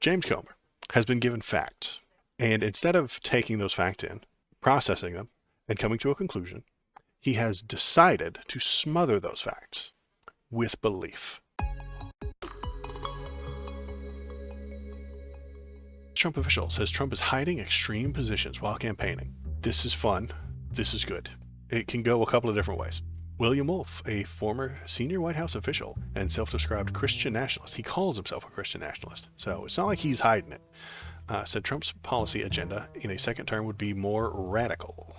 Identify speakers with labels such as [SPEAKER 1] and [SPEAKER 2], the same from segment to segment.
[SPEAKER 1] James Comer has been given facts, and instead of taking those facts in, processing them, and coming to a conclusion, he has decided to smother those facts with belief. Trump official says Trump is hiding extreme positions while campaigning. This is fun. This is good. It can go a couple of different ways. William Wolf, a former senior White House official and self-described Christian nationalist, he calls himself a Christian nationalist, so it's not like he's hiding it, said Trump's policy agenda in a second term would be more radical.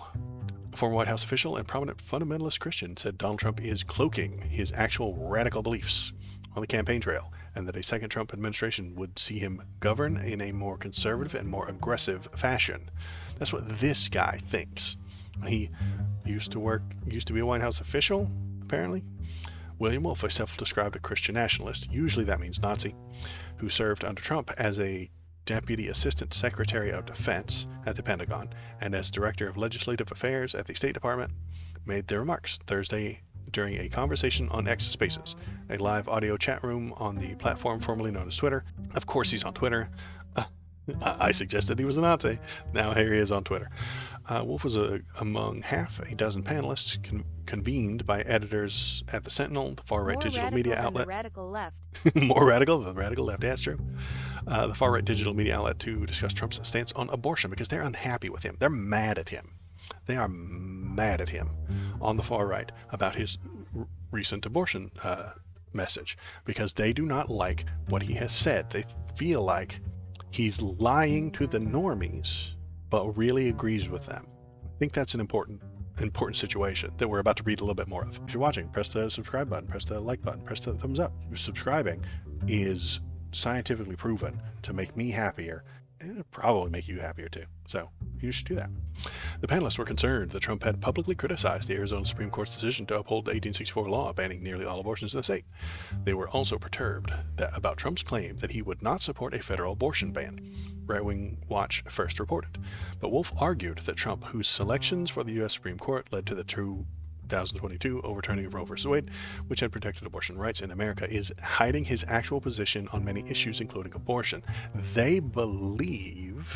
[SPEAKER 1] A former White House official and prominent fundamentalist Christian said Donald Trump is cloaking his actual radical beliefs on the campaign trail, and that a second Trump administration would see him govern in a more conservative and more aggressive fashion. That's what this guy thinks. He used to be a White House official, apparently. William Wolf, a self-described Christian nationalist, usually that means Nazi, who served under Trump as a Deputy Assistant Secretary of Defense at the Pentagon and as Director of Legislative Affairs at the State Department, made their remarks Thursday during a conversation on X Spaces, a live audio chat room on the platform formerly known as Twitter. Of course he's on Twitter. I suggested he was a Nazi. Now here he is on Twitter. Wolf was among half a dozen panelists convened by editors at the Sentinel, the far-right digital media outlet.
[SPEAKER 2] More radical than the radical left.
[SPEAKER 1] More radical than the radical left, that's true. The far-right digital media outlet to discuss Trump's stance on abortion because they're unhappy with him. They're mad at him. They are mad at him on the far right about his recent abortion message because they do not like what he has said. They feel like he's lying to the normies, but really agrees with them. I think that's an important situation that we're about to read a little bit more of. If you're watching, press the subscribe button, press the like button, press the thumbs up. Subscribing is scientifically proven to make me happier, and it'll probably make you happier too. So you should do that. The panelists were concerned that Trump had publicly criticized the Arizona Supreme Court's decision to uphold the 1864 law banning nearly all abortions in the state. They were also perturbed about Trump's claim that he would not support a federal abortion ban, Right-Wing Watch first reported. But Wolf argued that Trump, whose selections for the U.S. Supreme Court led to the 2022 overturning of Roe v. Wade, which had protected abortion rights in America, is hiding his actual position on many issues, including abortion. They believe,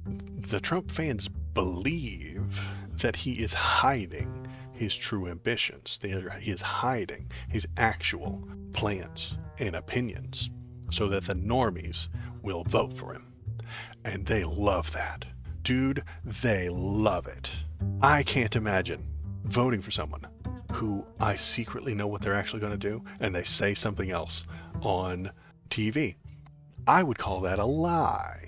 [SPEAKER 1] the Trump fans believe, that he is hiding his true ambitions. He is hiding his actual plans and opinions so that the normies will vote for him. And they love that. Dude, they love it. I can't imagine voting for someone who I secretly know what they're actually going to do, and they say something else on TV. I would call that a lie.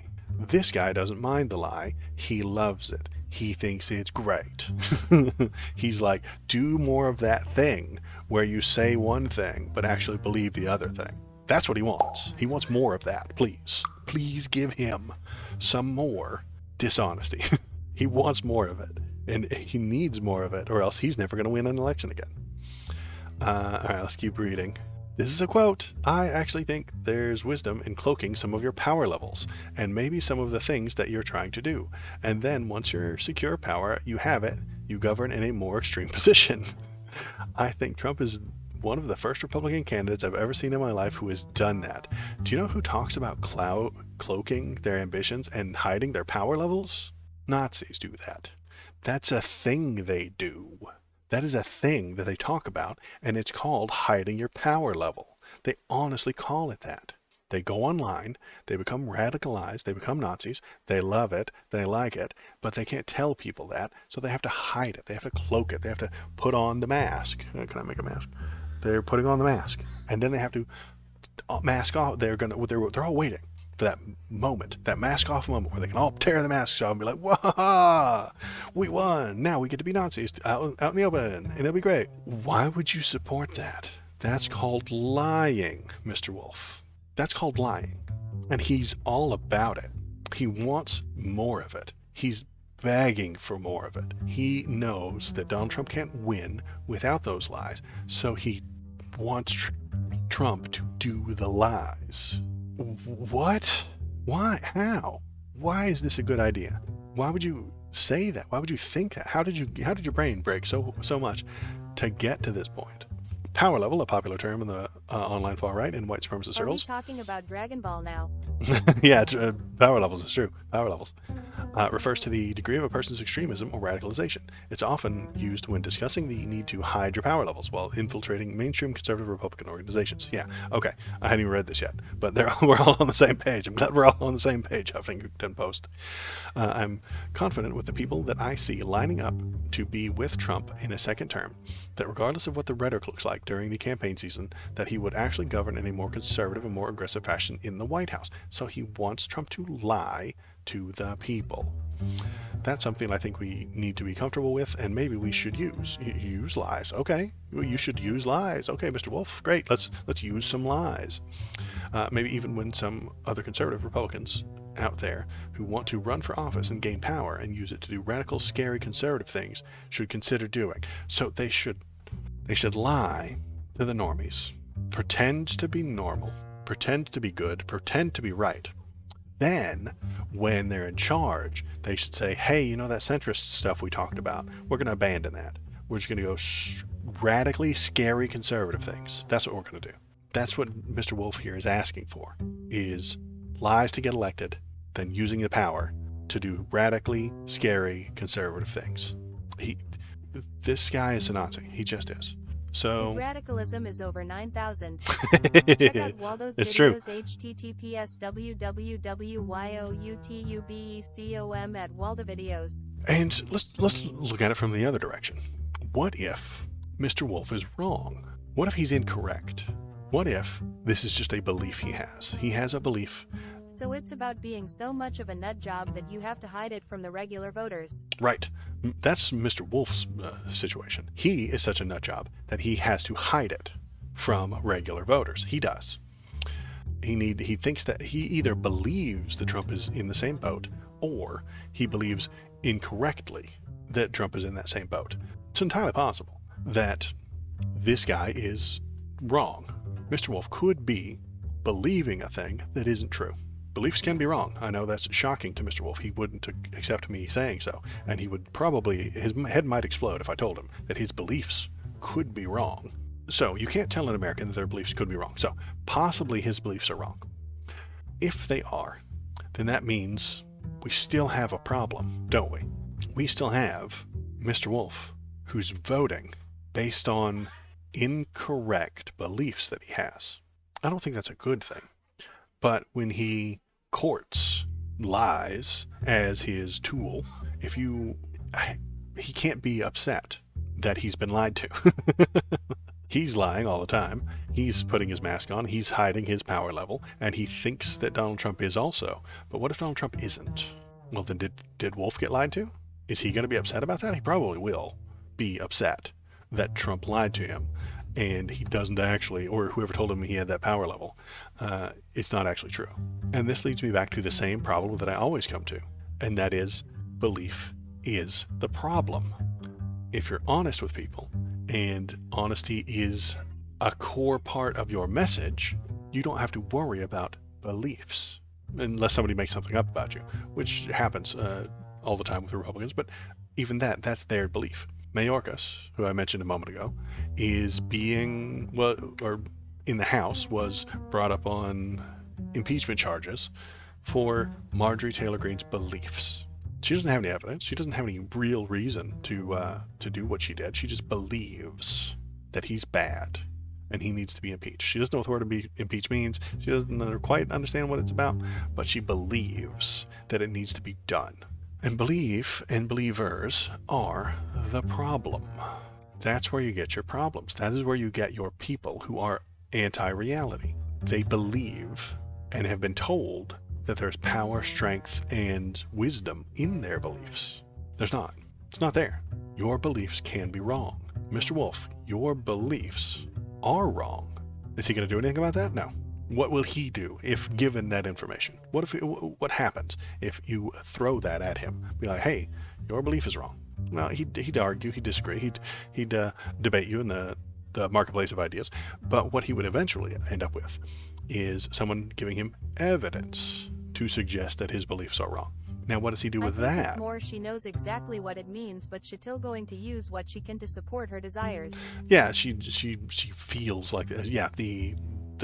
[SPEAKER 1] This guy doesn't mind the lie. He loves it. He thinks it's great. He's like, do more of that thing where you say one thing but actually believe the other thing. That's what he wants. He wants more of that, please. Please give him some more dishonesty. He wants more of it. And he needs more of it, or else he's never going to win an election again. All right, let's keep reading. This is a quote. I actually think there's wisdom in cloaking some of your power levels, and maybe some of the things that you're trying to do. And then once you're secure power, you have it, you govern in a more extreme position. I think Trump is one of the first Republican candidates I've ever seen in my life who has done that. Do you know who talks about cloaking their ambitions and hiding their power levels? Nazis do that. That's a thing they do. That is a thing that they talk about, and it's called hiding your power level. They honestly call it that. They go online, they become radicalized, they become Nazis, they love it, they like it, but they can't tell people that, so they have to hide it, they have to cloak it, they have to put on the mask. Can I make a mask? They're putting on the mask, and then they have to mask off. They're all waiting for that moment, that mask off moment where they can all tear the masks off and be like, "Wah! We won! Now we get to be Nazis out in the open, and it'll be great." Why would you support that? That's called lying, Mr. Wolf. That's called lying, and he's all about it. He wants more of it. He's begging for more of it. He knows that Donald Trump can't win without those lies, so he wants Trump to do the lies. What? Why? How? Why is this a good idea? Why would you say that? Why would you think that? How did your brain break so much to get to this point? Power level, a popular term in the online far right and white supremacist
[SPEAKER 2] Are we
[SPEAKER 1] circles.
[SPEAKER 2] talking about Dragon Ball now?
[SPEAKER 1] Yeah, power levels, it's true. Power levels. Refers to the degree of a person's extremism or radicalization. It's often used when discussing the need to hide your power levels while infiltrating mainstream conservative Republican organizations. Yeah, okay. I hadn't even read this yet, but we're all on the same page. I'm glad we're all on the same page, Huffington Post. I'm confident with the people that I see lining up to be with Trump in a second term, that regardless of what the rhetoric looks like during the campaign season, that he would actually govern in a more conservative and more aggressive fashion in the White House. So he wants Trump to lie to the people. That's something I think we need to be comfortable with, and maybe we should use lies. Okay, you should use lies. Okay, Mr. Wolf, great. Let's use some lies. Maybe even when some other conservative Republicans out there who want to run for office and gain power and use it to do radical, scary, conservative things should consider doing. So they should lie to the normies, pretend to be normal, pretend to be good, pretend to be right. Then, when they're in charge, they should say, hey, you know that centrist stuff we talked about? We're going to abandon that. We're just going to go radically scary conservative things. That's what we're going to do. That's what Mr. Wolf here is asking for, is lies to get elected, then using the power to do radically scary conservative things. This guy is a Nazi. He just is. So
[SPEAKER 2] his radicalism is over 9,000. Check out Waldo's
[SPEAKER 1] it's
[SPEAKER 2] videos,
[SPEAKER 1] true.
[SPEAKER 2] https www.youtubecom at Waldo videos.
[SPEAKER 1] And let's look at it from the other direction. What if Mr. Wolf is wrong? What if he's incorrect? What if this is just a belief he has? He has a belief.
[SPEAKER 2] So it's about being so much of a nut job that you have to hide it from the regular voters.
[SPEAKER 1] Right. That's Mr. Wolf's situation. He is such a nut job that he has to hide it from regular voters. He does. He thinks that he either believes that Trump is in the same boat, or he believes incorrectly that Trump is in that same boat. It's entirely possible that this guy is wrong. Mr. Wolf could be believing a thing that isn't true. Beliefs can be wrong. I know that's shocking to Mr. Wolf. He wouldn't accept me saying so, and he would probably, his head might explode if I told him that his beliefs could be wrong. So you can't tell an American that their beliefs could be wrong. So possibly his beliefs are wrong. If they are, then that means we still have a problem, don't we? We still have Mr. Wolf who's voting based on incorrect beliefs that he has. I don't think that's a good thing. But when he courts lies as his tool, he can't be upset that he's been lied to. He's lying all the time. He's putting his mask on. He's hiding his power level, and he thinks that Donald Trump is also. But what if Donald Trump isn't? Well, then did Wolf get lied to? Is he going to be upset about that? He probably will be upset that Trump lied to him, and he doesn't actually, or whoever told him he had that power level, it's not actually true. And this leads me back to the same problem that I always come to, and that is belief is the problem. If you're honest with people, and honesty is a core part of your message, you don't have to worry about beliefs, unless somebody makes something up about you, which happens all the time with Republicans, but even that's their belief. Mayorkas, who I mentioned a moment ago, is being, or in the House, was brought up on impeachment charges for Marjorie Taylor Greene's beliefs. She doesn't have any evidence. She doesn't have any real reason to do what she did. She just believes that he's bad and he needs to be impeached. She doesn't know what the word impeach means. She doesn't quite understand what it's about, but she believes that it needs to be done. And belief and believers are the problem. That's where you get your problems. That is where you get your people who are anti-reality. They believe and have been told that there's power, strength, and wisdom in their beliefs. There's not. It's not there. Your beliefs can be wrong. Mr. Wolf, your beliefs are wrong. Is he going to do anything about that? No. What will he do if given that information? What happens if you throw that at him? Be like, hey, your belief is wrong. Well, he'd argue, he'd disagree, he'd debate you in the marketplace of ideas. But what he would eventually end up with is someone giving him evidence to suggest that his beliefs are wrong. Now, what does he do
[SPEAKER 2] I
[SPEAKER 1] with
[SPEAKER 2] think
[SPEAKER 1] that?
[SPEAKER 2] it's more she knows exactly what it means, but she's still going to use what she can to support her desires.
[SPEAKER 1] Yeah, she feels like, yeah, the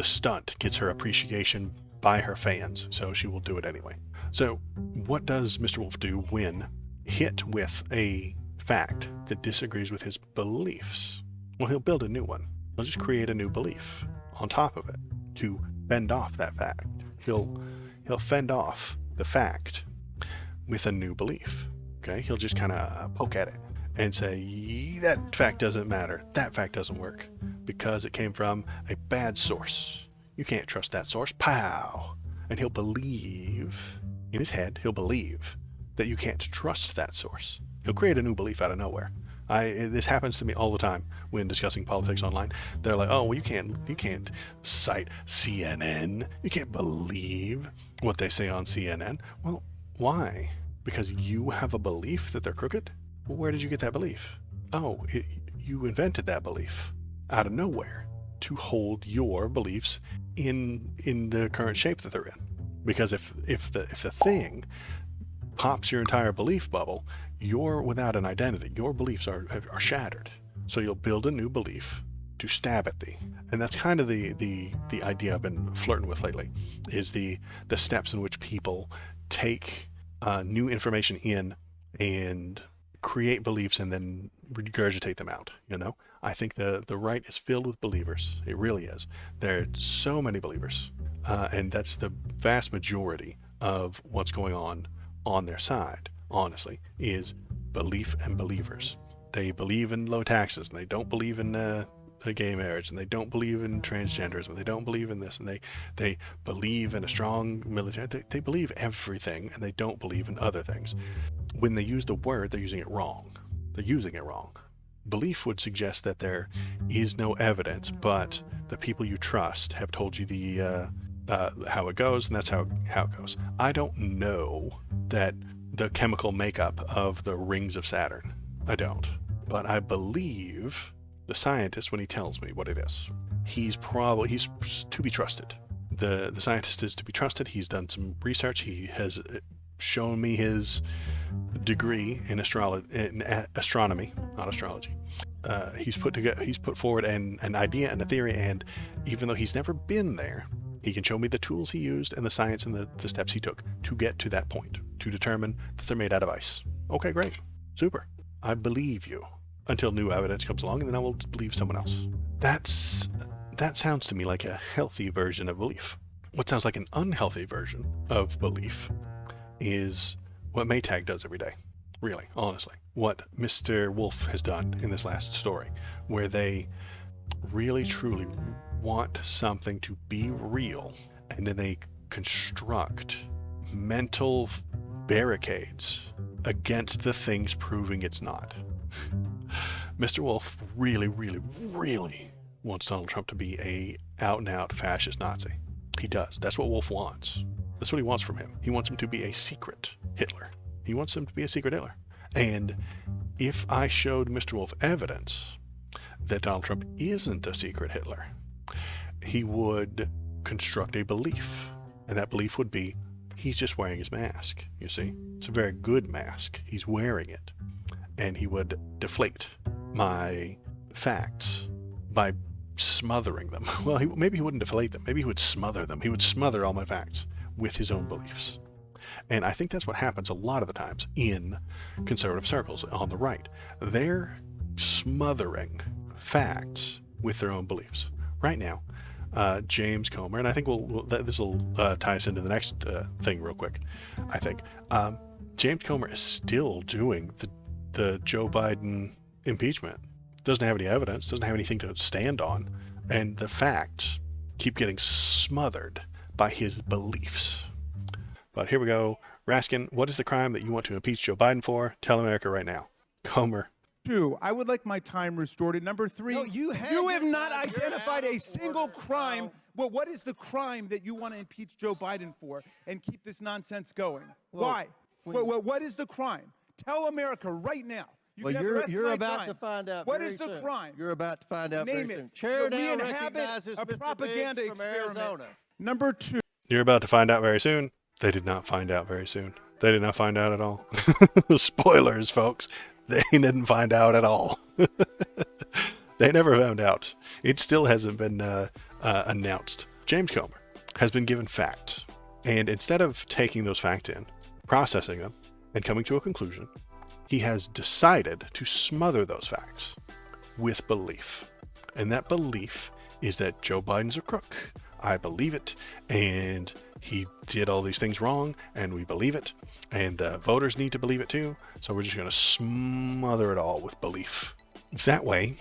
[SPEAKER 1] stunt gets her appreciation by her fans, so she will do it anyway. So, what does Mr. Wolf do when hit with a fact that disagrees with his beliefs? Well, he'll build a new one. He'll just create a new belief on top of it to fend off that fact. He'll fend off the fact with a new belief. Okay, he'll just kind of poke at it and say, that fact doesn't matter, that fact doesn't work because it came from a bad source. You can't trust that source. Pow! And he'll believe, in his head, he'll believe that you can't trust that source. He'll create a new belief out of nowhere. This happens to me all the time when discussing politics online. They're like, oh, well, you can't cite CNN. You can't believe what they say on CNN. Well, why? Because you have a belief that they're crooked? Well, where did you get that belief? Oh, you invented that belief out of nowhere to hold your beliefs in the current shape that they're in. Because if the thing pops your entire belief bubble, you're without an identity. Your beliefs are shattered. So you'll build a new belief to stab at thee. And that's kind of the idea I've been flirting with lately, is the steps in which people take new information in and create beliefs and then regurgitate them out. I think the right is filled with believers. It really is. There are so many believers, and that's the vast majority of what's going on their side, honestly, is belief and believers. They believe in low taxes, and they don't believe in gay marriage, and they don't believe in transgenderism, they don't believe in this, and they believe in a strong military. They believe everything, and they don't believe in other things. When they use the word, they're using it wrong. They're using it wrong. Belief would suggest that there is no evidence, but the people you trust have told you how it goes, and that's how it goes. I don't know that the chemical makeup of the rings of Saturn. I don't. But I believe the scientist when he tells me what it is. He's to be trusted. The scientist is to be trusted. He's done some research. He has shown me his degree in astronomy, not astrology. He's put forward an idea and a theory, and even though he's never been there, he can show me the tools he used and the science and the steps he took to get to that point, to determine that they're made out of ice. Okay, great. Super. I believe you until new evidence comes along, and then I will believe someone else. That sounds to me like a healthy version of belief. What sounds like an unhealthy version of belief is what Maytag does every day. Really, honestly. What Mr. Wolf has done in this last story, where they really truly want something to be real, and then they construct mental barricades against the things proving it's not. Mr. Wolf really, really, really wants Donald Trump to be a out-and-out fascist Nazi. He does. That's what Wolf wants. That's what he wants from him. He wants him to be a secret Hitler. He wants him to be a secret Hitler. And if I showed Mr. Wolf evidence that Donald Trump isn't a secret Hitler, he would construct a belief. And that belief would be, he's just wearing his mask, you see. It's a very good mask. He's wearing it. And he would deflate my facts by smothering them. Well, maybe he wouldn't deflate them. Maybe he would smother them. He would smother all my facts with his own beliefs. And I think that's what happens a lot of the times in conservative circles on the right. They're smothering facts with their own beliefs. Right now, James Comer, and I think this will tie us into the next thing real quick. I think James Comer is still doing the Joe Biden impeachment. Doesn't have any evidence, doesn't have anything to stand on, and the facts keep getting smothered by his beliefs. But here we go. Raskin, what is the crime that you want to impeach Joe Biden for? Tell America right now. Comer.
[SPEAKER 3] 2, I would like my time restored. And number 3,
[SPEAKER 4] No, you have not identified a single crime. Well, what is the crime that you want to impeach Joe Biden for and keep this nonsense going? Why? What is the crime? Tell America right now.
[SPEAKER 5] You're about to find out.
[SPEAKER 4] What is the crime?
[SPEAKER 5] You're about to find out
[SPEAKER 4] Name
[SPEAKER 5] very
[SPEAKER 4] it.
[SPEAKER 5] soon. Chair
[SPEAKER 4] We
[SPEAKER 5] now
[SPEAKER 4] inhabit
[SPEAKER 5] recognizes
[SPEAKER 4] a
[SPEAKER 5] Mr.
[SPEAKER 4] propaganda
[SPEAKER 5] Biggs from
[SPEAKER 4] experiment.
[SPEAKER 5] Arizona.
[SPEAKER 4] Number 2.
[SPEAKER 1] You're about to find out very soon. They did not find out very soon. They did not find out at all. Spoilers, folks. They didn't find out at all. They never found out. It still hasn't been announced. James Comer has been given facts, and instead of taking those facts in, processing them, and coming to a conclusion, he has decided to smother those facts with belief. And that belief is that Joe Biden's a crook. I believe it, and he did all these things wrong, and we believe it, and the voters need to believe it too, so we're just going to smother it all with belief. That way,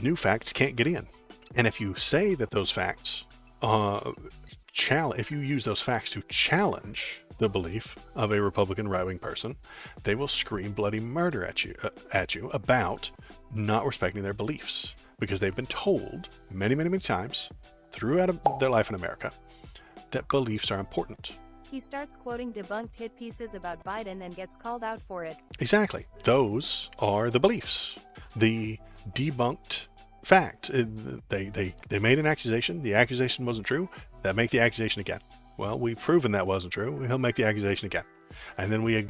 [SPEAKER 1] new facts can't get in. And if you say that those facts, if you use those facts to challenge the belief of a Republican right-wing person, they will scream bloody murder at you about not respecting their beliefs, because they've been told many, many, many times throughout their life in America that beliefs are important.
[SPEAKER 2] He starts quoting debunked hit pieces about Biden and gets called out for it.
[SPEAKER 1] Exactly. Those are the beliefs. The debunked fact. They made an accusation. The accusation wasn't true. They'll make the accusation again. Well, we've proven that wasn't true. He'll make the accusation again. And then we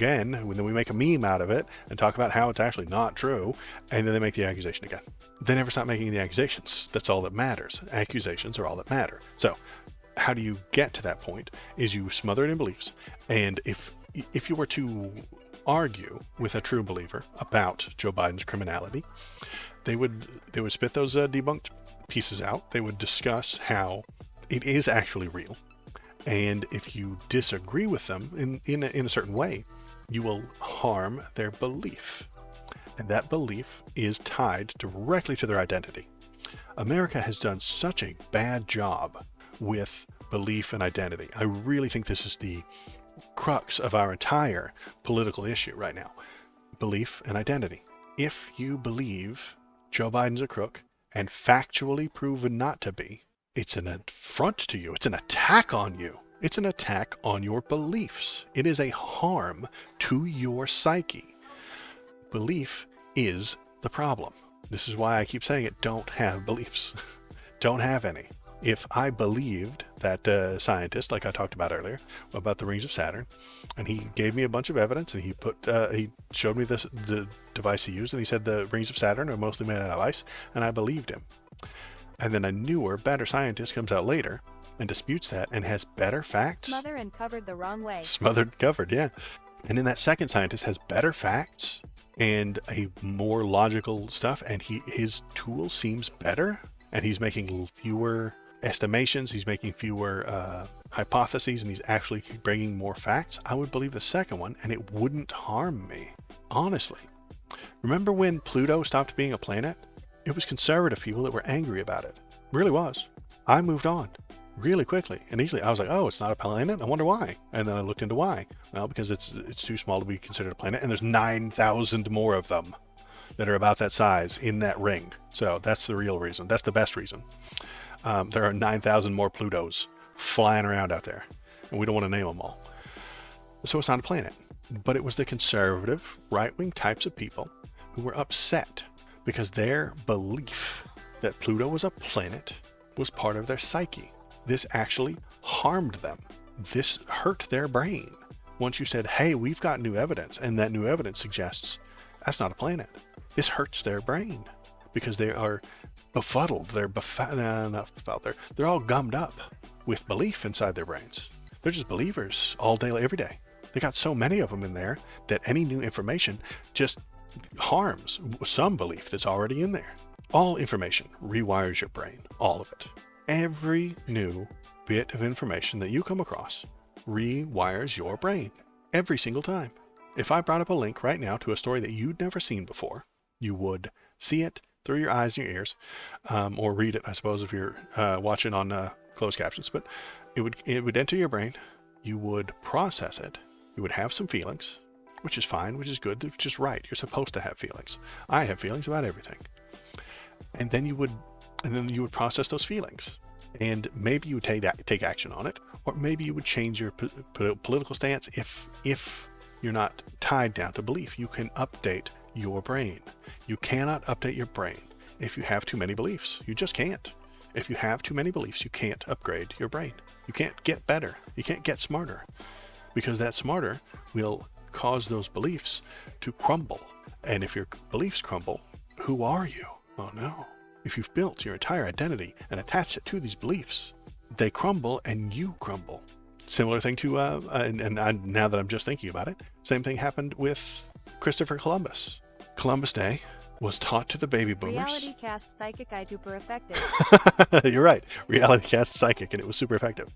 [SPEAKER 1] make a meme out of it and talk about how it's actually not true, and then they make the accusation again. They never stop making the accusations. That's all that matters. Accusations are all that matter. So how do you get to that point is you smother it in beliefs. And if you were to argue with a true believer about Joe Biden's criminality, they would spit those debunked pieces out. They would discuss how it is actually real. And if you disagree with them in a certain way, you will harm their belief. And that belief is tied directly to their identity. America has done such a bad job with belief and identity. I really think this is the crux of our entire political issue right now. Belief and identity. If you believe Joe Biden's a crook and factually proven not to be, it's an affront to you. It's an attack on you. It's an attack on your beliefs. It is a harm to your psyche. Belief is the problem. This is why I keep saying it. Don't have beliefs. Don't have any. If I believed that scientist, like I talked about earlier, about the rings of Saturn, and he gave me a bunch of evidence, and he showed me the device he used, and he said the rings of Saturn are mostly made out of ice, and I believed him. And then a newer, better scientist comes out later and disputes that and has better facts.
[SPEAKER 2] Smothered and covered the wrong way.
[SPEAKER 1] Smothered, covered, yeah. And then that second scientist has better facts and a more logical stuff, and his tool seems better, and he's making fewer estimations, he's making fewer hypotheses, and he's actually bringing more facts. I would believe the second one, and it wouldn't harm me, honestly. Remember when Pluto stopped being a planet? It was conservative people that were angry about it. It really was. I moved on really quickly and easily. I was like, oh, it's not a planet? I wonder why. And then I looked into why. Well, because it's too small to be considered a planet, and there's 9,000 more of them that are about that size in that ring. So that's the real reason. That's the best reason. There are 9,000 more Plutos flying around out there, and we don't want to name them all. So it's not a planet. But it was the conservative, right-wing types of people who were upset because their belief that Pluto was a planet was part of their psyche. This actually harmed them. This hurt their brain. Once you said, hey, we've got new evidence, and that new evidence suggests that's not a planet. This hurts their brain because they are befuddled. They're not befuddled. They're all gummed up with belief inside their brains. They're just believers all day, every day. They got so many of them in there that any new information just harms some belief that's already in there. All information rewires your brain, all of it. Every new bit of information that you come across rewires your brain every single time. If I brought up a link right now to a story that you'd never seen before, you would see it through your eyes and your ears, or read it, I suppose, if you're watching on closed captions. But it would enter your brain. You would process it. You would have some feelings, which is fine, which is good, which is right. You're supposed to have feelings. I have feelings about everything. And then you would process those feelings, and maybe you would take action on it, or maybe you would change your political stance. If you're not tied down to belief, you can update your brain. You cannot update your brain if you have too many beliefs. You just can't. If you have too many beliefs, you can't upgrade your brain. You can't get better. You can't get smarter, because that smarter will cause those beliefs to crumble. And if your beliefs crumble, who are you? Oh no. If you've built your entire identity and attached it to these beliefs, they crumble and you crumble. Similar thing to, now that I'm just thinking about it, same thing happened with Christopher Columbus. Columbus Day was taught to the baby boomers.
[SPEAKER 2] Reality cast psychic I super effective.
[SPEAKER 1] You're right. Reality cast psychic, and it was super effective.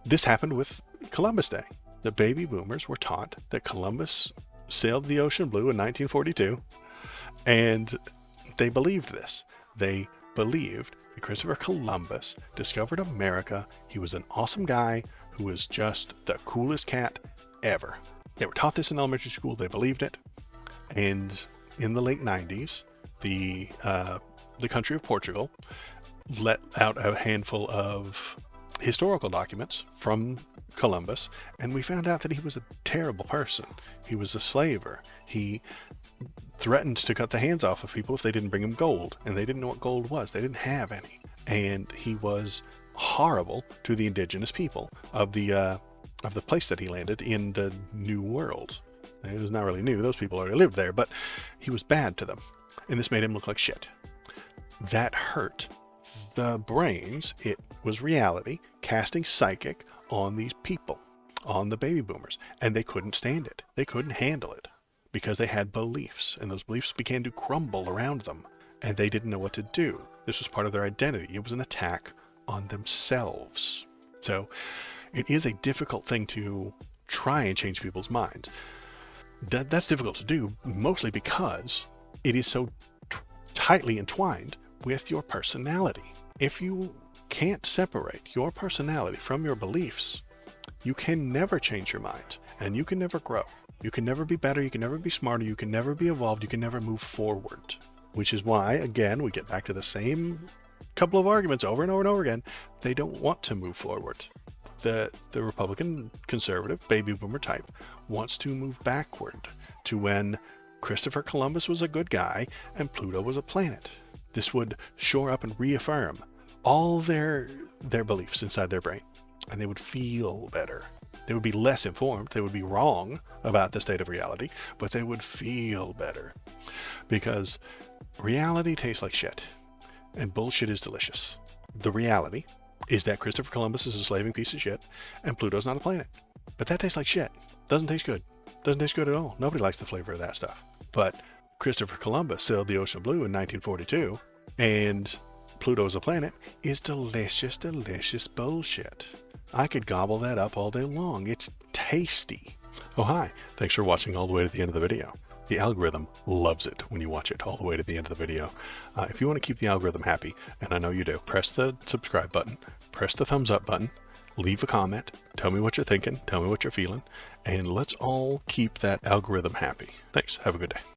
[SPEAKER 1] This happened with Columbus Day. The baby boomers were taught that Columbus sailed the ocean blue in 1942, and they believed this. They believed that Christopher Columbus discovered America. He was an awesome guy who was just the coolest cat ever. They were taught this in elementary school. They believed it. And in the late 90s, the country of Portugal let out a handful of historical documents from Columbus, and we found out that he was a terrible person. He was a slaver. He threatened to cut the hands off of people if they didn't bring him gold, and they didn't know what gold was. They didn't have any. And he was horrible to the indigenous people of the place that he landed in the New World. It was not really new. Those people already lived there, but he was bad to them. And this made him look like shit. That hurt the brains. It was reality casting psychic on these people, on the baby boomers. And they couldn't stand it. They couldn't handle it because they had beliefs. And those beliefs began to crumble around them. And they didn't know what to do. This was part of their identity. It was an attack on themselves. So it is a difficult thing to try and change people's minds. That's difficult to do, mostly because it is so tightly entwined with your personality. If you can't separate your personality from your beliefs, you can never change your mind, and you can never grow. You can never be better, you can never be smarter, you can never be evolved, you can never move forward. Which is why, again, we get back to the same couple of arguments over and over and over again. They don't want to move forward. The Republican conservative baby boomer type wants to move backward to when Christopher Columbus was a good guy and Pluto was a planet. This would shore up and reaffirm all their beliefs inside their brain, and they would feel better. They would be less informed. They would be wrong about the state of reality, but they would feel better because reality tastes like shit and bullshit is delicious. The reality is that Christopher Columbus is a slaving piece of shit and Pluto's not a planet. But that tastes like shit. Doesn't taste good. Doesn't taste good at all. Nobody likes the flavor of that stuff. But Christopher Columbus sailed the ocean blue in 1942 and Pluto's a planet is delicious, delicious bullshit. I could gobble that up all day long. It's tasty. Oh, hi. Thanks for watching all the way to the end of the video. The algorithm loves it when you watch it all the way to the end of the video. If you want to keep the algorithm happy, and I know you do, press the subscribe button, press the thumbs up button, leave a comment, tell me what you're thinking, tell me what you're feeling, and let's all keep that algorithm happy. Thanks. Have a good day.